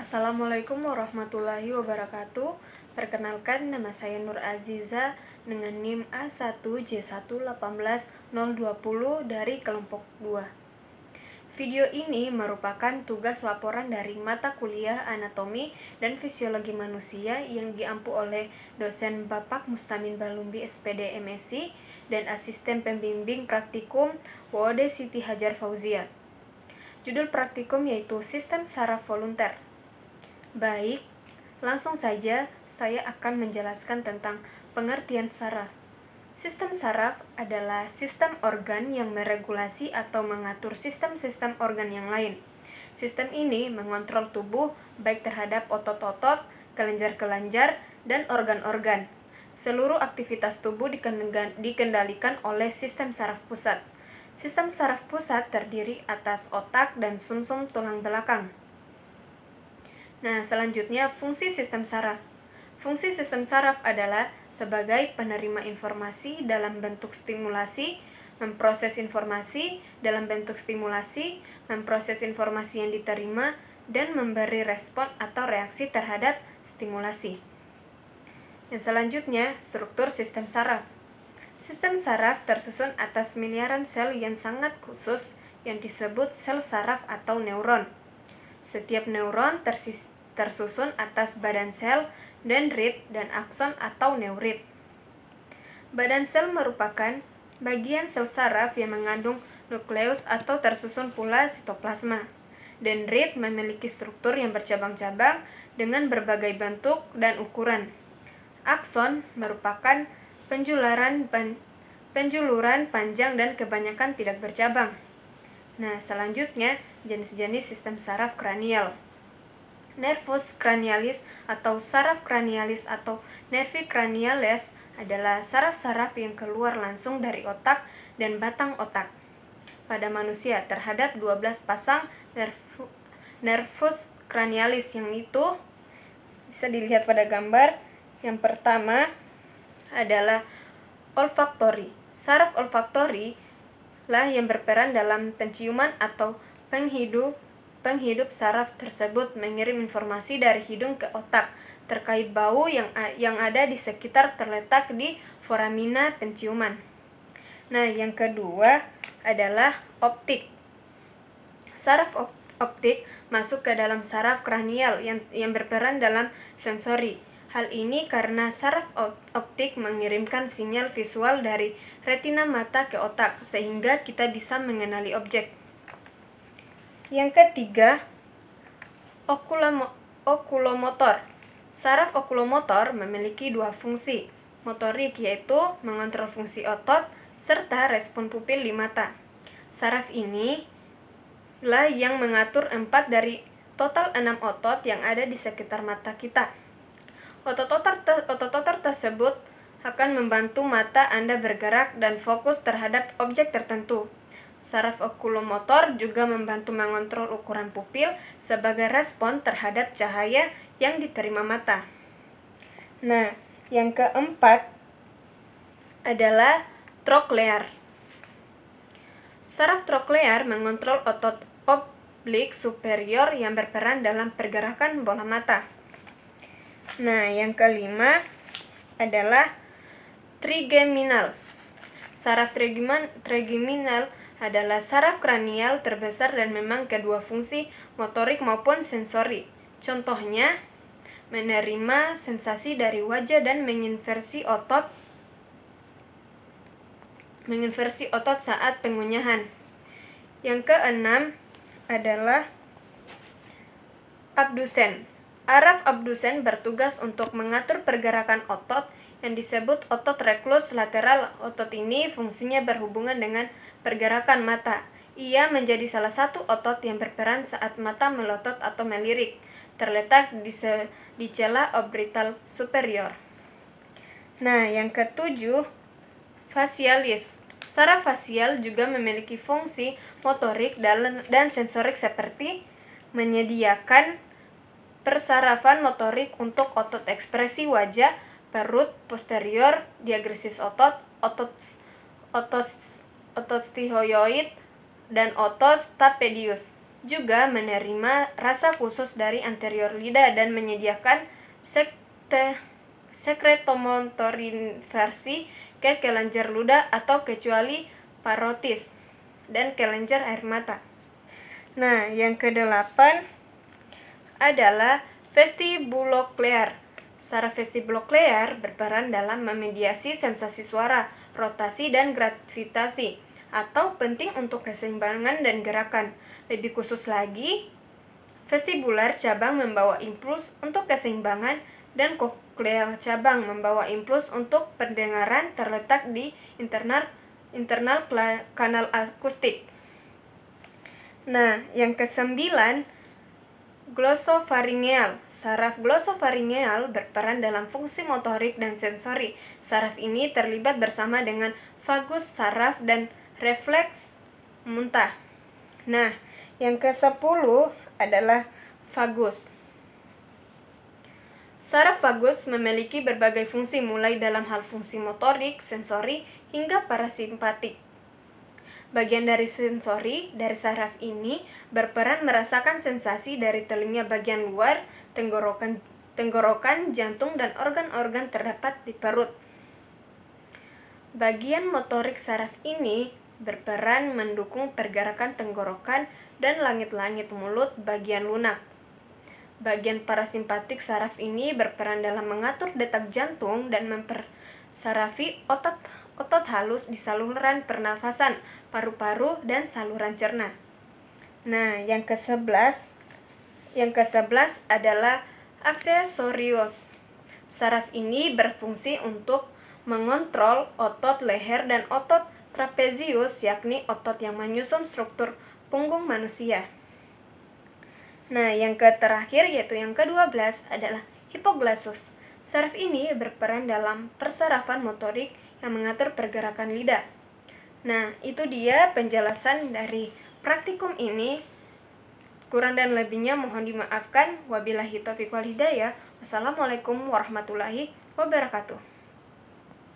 Assalamualaikum warahmatullahi wabarakatuh. Perkenalkan, nama saya Nur Aziza dengan NIM A1J118020 dari kelompok 2. Video ini merupakan tugas laporan dari mata kuliah Anatomi dan Fisiologi Manusia yang diampu oleh dosen Bapak Mustamin Balumbi SPD MSc dan asisten pembimbing praktikum WOD Siti Hajar Fauzia. Judul praktikum yaitu Sistem Saraf Volunteer. Baik, langsung saja saya akan menjelaskan tentang pengertian saraf. Sistem saraf adalah sistem organ yang meregulasi atau mengatur sistem-sistem organ yang lain. Sistem ini mengontrol tubuh baik terhadap otot-otot, kelenjar-kelenjar, dan organ-organ. Seluruh aktivitas tubuh dikendalikan oleh sistem saraf pusat. Sistem saraf pusat terdiri atas otak dan sumsum tulang belakang. Nah, selanjutnya fungsi sistem saraf. Fungsi sistem saraf adalah sebagai penerima informasi dalam bentuk stimulasi, memproses informasi dalam bentuk stimulasi, memproses informasi yang diterima, dan memberi respon atau reaksi terhadap stimulasi. Yang selanjutnya, struktur sistem saraf. Sistem saraf tersusun atas miliaran sel yang sangat khusus yang disebut sel saraf atau neuron. Setiap neuron tersusun atas badan sel, dendrit, dan akson atau neurit. Badan sel merupakan bagian sel saraf yang mengandung nukleus atau tersusun pula sitoplasma. Dendrit memiliki struktur yang bercabang-cabang dengan berbagai bentuk dan ukuran. Akson merupakan penjuluran panjang dan kebanyakan tidak bercabang. Nah, selanjutnya jenis-jenis sistem saraf kranial. Nervus cranialis atau saraf kranialis atau nervi craniales adalah saraf-saraf yang keluar langsung dari otak dan batang otak. Pada manusia terhadap 12 pasang nervus cranialis yang itu bisa dilihat pada gambar. Yang pertama adalah olfaktori. Saraf olfaktori lah yang berperan dalam penciuman atau penghidup saraf tersebut mengirim informasi dari hidung ke otak terkait bau yang ada di sekitar terletak di foramina penciuman. Nah, yang kedua adalah optik. Saraf optik masuk ke dalam saraf kranial yang berperan dalam sensori. Hal ini karena saraf optik mengirimkan sinyal visual dari retina mata ke otak sehingga kita bisa mengenali objek. Yang ketiga, okulomotor. Saraf okulomotor memiliki dua fungsi motorik, yaitu mengontrol fungsi otot serta respon pupil di mata. Saraf ini lah yang mengatur 4 dari total 6 otot yang ada di sekitar mata kita. Otot-otot tersebut akan membantu mata Anda bergerak dan fokus terhadap objek tertentu. Saraf okulomotor juga membantu mengontrol ukuran pupil sebagai respon terhadap cahaya yang diterima mata. Nah, yang keempat adalah troklear. Saraf troklear mengontrol otot oblik superior yang berperan dalam pergerakan bola mata. Nah, yang kelima adalah trigeminal. Saraf trigeminal adalah saraf kranial terbesar dan memang kedua fungsi motorik maupun sensori. Contohnya, menerima sensasi dari wajah dan menginversi otot saat pengunyahan. Yang keenam adalah abdusen. Araf abdusen bertugas untuk mengatur pergerakan otot yang disebut otot rectus lateral. Otot ini fungsinya berhubungan dengan pergerakan mata. Ia menjadi salah satu otot yang berperan saat mata melotot atau melirik. Terletak di celah orbital superior. Nah, yang ketujuh, fasialis. Saraf fasial juga memiliki fungsi motorik dan sensorik seperti menyediakan persarafan motorik untuk otot ekspresi wajah, perut, posterior, diagresis otot stihioid, dan otos stapedius. juga menerima rasa khusus dari anterior lidah dan menyediakan sekretomotorin versi ke kelenjar ludah atau kecuali parotis dan kelenjar air mata. Nah, yang kedelapan adalah vestibuloklear. Saraf vestibuloklear berperan dalam memediasi sensasi suara, rotasi, dan gravitasi, atau penting untuk keseimbangan dan gerakan. Lebih khusus lagi, vestibular cabang membawa impuls untuk keseimbangan dan koklear cabang membawa impuls untuk pendengaran terletak di internal kanal akustik. Nah, yang kesembilan, glosopharyngeal. Saraf glosopharyngeal berperan dalam fungsi motorik dan sensori. Saraf ini terlibat bersama dengan vagus saraf dan refleks muntah. Nah, yang ke-10 adalah vagus. Saraf vagus memiliki berbagai fungsi mulai dalam hal fungsi motorik, sensori, hingga parasimpatik. Bagian dari sensori dari saraf ini berperan merasakan sensasi dari telinga bagian luar, tenggorokan, jantung, dan organ-organ terdapat di perut. Bagian motorik saraf ini berperan mendukung pergerakan tenggorokan dan langit-langit mulut bagian lunak. Bagian parasimpatik saraf ini berperan dalam mengatur detak jantung dan mempersarafi otot halus di saluran pernafasan, paru-paru, dan saluran cerna. Nah, yang ke-11 adalah aksesorius. Saraf ini berfungsi untuk mengontrol otot leher dan otot trapezius, yakni otot yang menyusun struktur punggung manusia. Nah, yang terakhir yaitu yang ke-12 adalah hipoglosus. Saraf ini berperan dalam persarafan motorik yang mengatur pergerakan lidah. Nah, itu dia penjelasan dari praktikum ini. Kurang dan lebihnya mohon dimaafkan. Wabillahi taufiq wal hidayah. Wassalamualaikum warahmatullahi wabarakatuh.